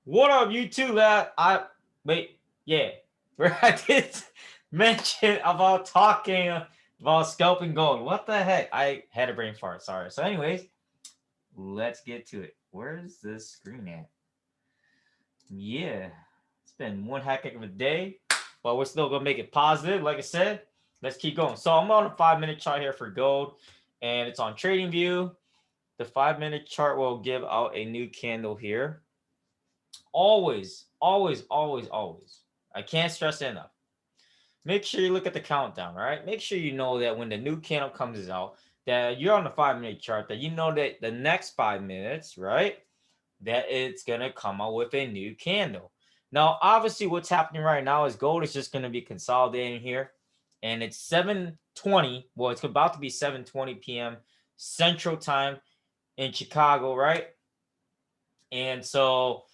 What up, you two? That yeah, where I did mention about talking about scalping gold. What the heck? I had a brain fart. Sorry. So, anyways, let's get to it. Where's this screen at? Yeah, it's been one heck of a day, but we're still gonna make it positive. Like I said, let's keep going. So I'm on a 5 minute chart here for gold, and it's on Trading View. The 5 minute chart will give out a new candle here. Always, always, always, always. I can't stress it enough. Make sure you look at the countdown, right? Make sure you know that when the new candle comes out, that you're on the 5 minute chart, that you know that the next 5 minutes, right, that it's going to come out with a new candle. Now, obviously, what's happening right now is gold is just going to be consolidating here. And it's 7:20. Well, it's about to be 7:20 p.m. Central Time in Chicago, right? And so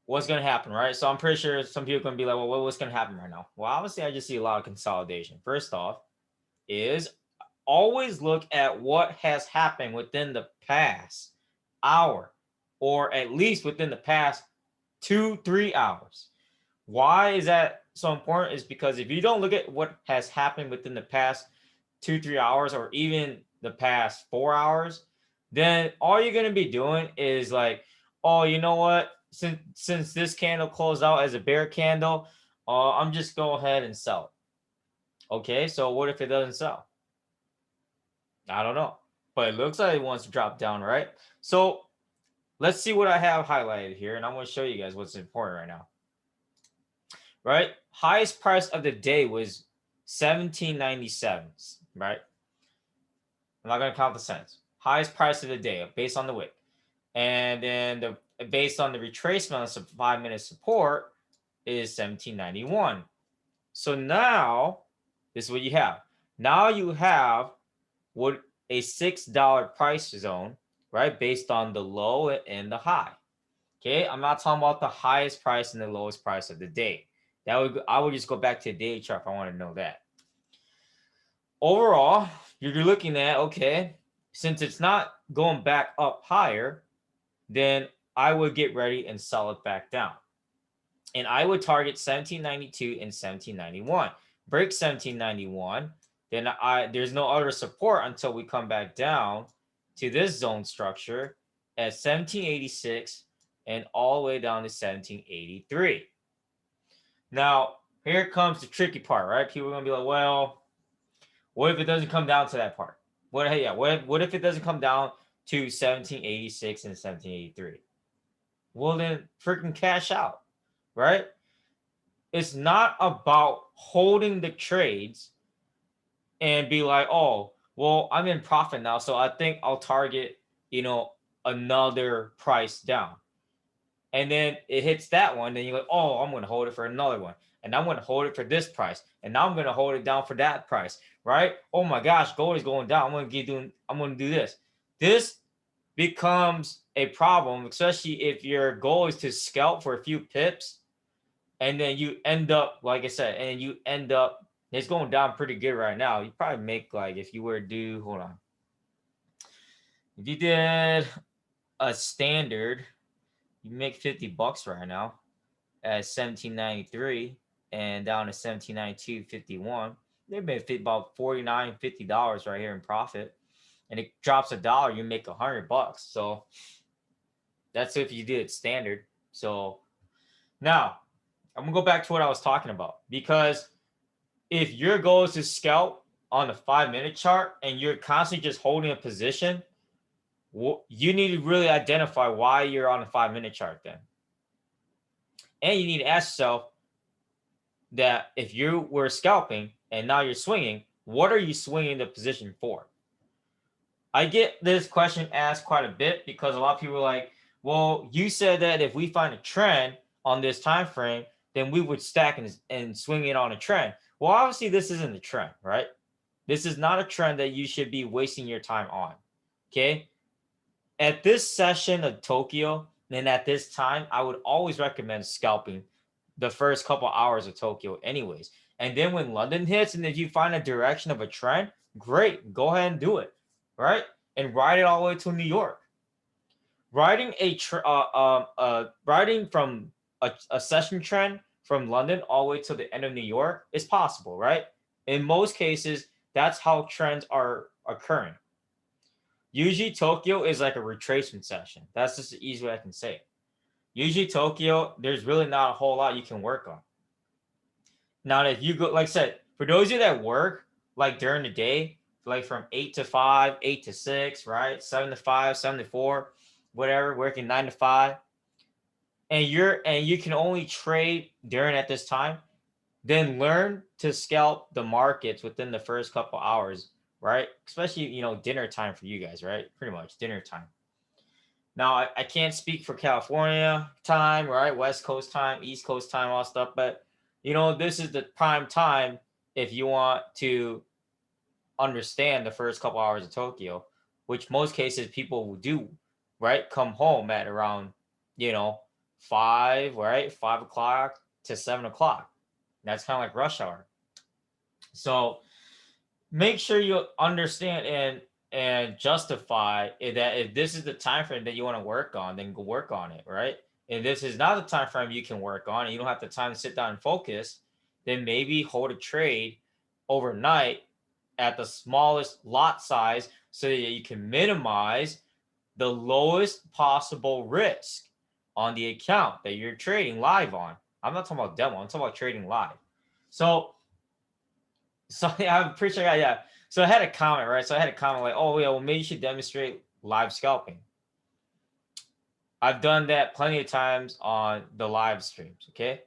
what's going to happen, right? So I'm pretty sure some people are going to be like, well, what's going to happen right now? Well, obviously, I just see a lot of consolidation. First off, is always look at what has happened within the past hour, or at least within the past 2-3 hours. Why is that so important? Is because if you don't look at what has happened within the past 2-3 hours, or even the past 4 hours, then all you're going to be doing is like, oh, you know what, since this candle closed out as a bear candle, I'm just go ahead and sell it. Okay, so what if it doesn't sell? I don't know, but it looks like it wants to drop down, right? So let's see what I have highlighted here, and I'm going to show you guys what's important right now. Right, highest price of the day was 17.97, right? I'm not going to count the cents. Highest price of the day based on the wick. And then based on the retracement of 5 minute support is 17.91. So now this is what you have. Now you have what a $6 price zone, right? Based on the low and the high. Okay, I'm not talking about the highest price and the lowest price of the day. I would just go back to the daily chart if I want to know that. Overall, you're looking at, okay, since it's not going back up higher, then I would get ready and sell it back down. And I would target 1792 and 1791. Break 1791, then there's no other support until we come back down to this zone structure at 1786 and all the way down to 1783. Now, here comes the tricky part, right? People are going to be like, well, what if it doesn't come down to that part? What if it doesn't come down to 1786 and 1783? Well, then freaking cash out, right? It's not about holding the trades and be like, oh, well, I'm in profit now, so I think I'll target, another price down. And then it hits that one, then you're like, oh, I'm going to hold it for another one. And I'm going to hold it for this price. And now I'm going to hold it down for that price, right? Oh my gosh, gold is going down. I'm going to do this. This becomes a problem, especially if your goal is to scalp for a few pips. And then you end up, like I said, it's going down pretty good right now. You probably make, like, if you were to do, hold on. If you did a standard, you make $50 right now at 1793 and down to 1792.51. They made about $49, $50 right here in profit. And it drops $1, you make $100. So that's if you did it standard. So now I'm gonna go back to what I was talking about, because if your goal is to scalp on the 5 minute chart and you're constantly just holding a position, you need to really identify why you're on the 5 minute chart then. And you need to ask yourself that if you were scalping and now you're swinging, what are you swinging the position for? I get this question asked quite a bit because a lot of people are like, well, you said that if we find a trend on this time frame, then we would stack and swing it on a trend. Well, obviously, this isn't a trend, right? This is not a trend that you should be wasting your time on, okay? At this session of Tokyo, and at this time, I would always recommend scalping the first couple hours of Tokyo anyways. And then when London hits, and if you find a direction of a trend, great, go ahead and do it, right? And ride it all the way to New York. Riding starting from a session trend from London all the way to the end of New York is possible, right? In most cases, that's how trends are occurring. Usually Tokyo is like a retracement session. That's just the easy way I can say it. Usually Tokyo, there's really not a whole lot you can work on. Now, if you go, like I said, for those of you that work like during the day, like from 8 to 5, 8 to 6, right? 7 to 5, 7 to 4, whatever, working 9 to 5, and you can only trade during at this time, then learn to scalp the markets within the first couple hours, right? Especially, dinner time for you guys, right? Pretty much dinner time. Now, I can't speak for California time, right? West Coast time, East Coast time, all stuff. But, this is the prime time if you want to understand the first couple hours of Tokyo, which most cases people will do, right? Come home at around, 5, right? 5 o'clock to 7 o'clock. That's kind of like rush hour. So make sure you understand and justify that if this is the time frame that you want to work on, then go work on it, right? If this is not the time frame you can work on and you don't have the time to sit down and focus, then maybe hold a trade overnight at the smallest lot size so that you can minimize the lowest possible risk on the account that you're trading live on. I'm not talking about demo, I'm talking about trading live. So yeah, I'm pretty sure, yeah. So I had a comment, right? So I had a comment like, oh, yeah, well, maybe you should demonstrate live scalping. I've done that plenty of times on the live streams, okay?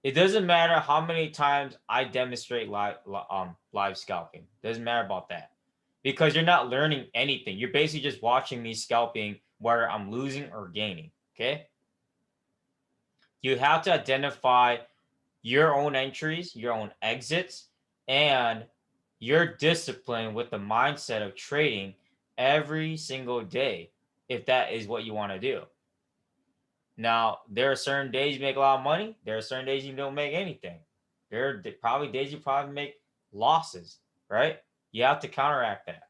It doesn't matter how many times I demonstrate live scalping. Doesn't matter about that. Because you're not learning anything. You're basically just watching me scalping whether I'm losing or gaining, okay? You have to identify your own entries, your own exits, and your discipline with the mindset of trading every single day if that is what you want to do. Now, there are certain days you make a lot of money. There are certain days you don't make anything. There are probably days you probably make losses, right? You have to counteract that.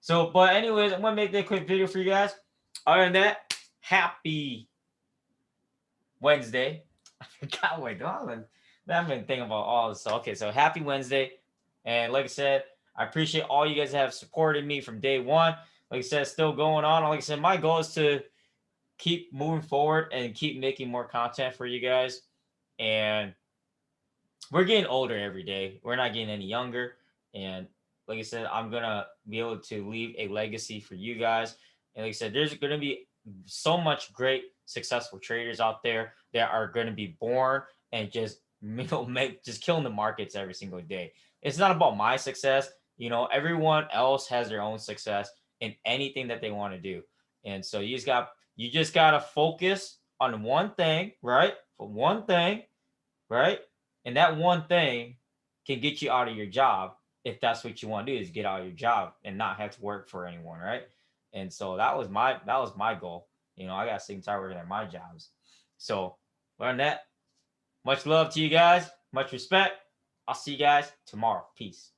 So, but anyways, I'm going to make that quick video for you guys. Other than that, happy Wednesday. I forgot what I've been thinking about all this. Okay, so happy Wednesday. And like I said, I appreciate all you guys that have supported me from day one. Like I said, still going on. Like I said, my goal is to keep moving forward and keep making more content for you guys. And we're getting older every day. We're not getting any younger. And like I said, I'm going to be able to leave a legacy for you guys. And like I said, there's going to be so much great successful traders out there that are going to be born and just just killing the markets every single day. It's not about my success. Everyone else has their own success in anything that they want to do. And so you just got to focus on one thing, right? For one thing, right? And that one thing can get you out of your job if that's what you want to do, is get out of your job and not have to work for anyone, right? And so that was my goal. I got sick and tired working at my jobs. So learn that. Much love to you guys. Much respect. I'll see you guys tomorrow. Peace.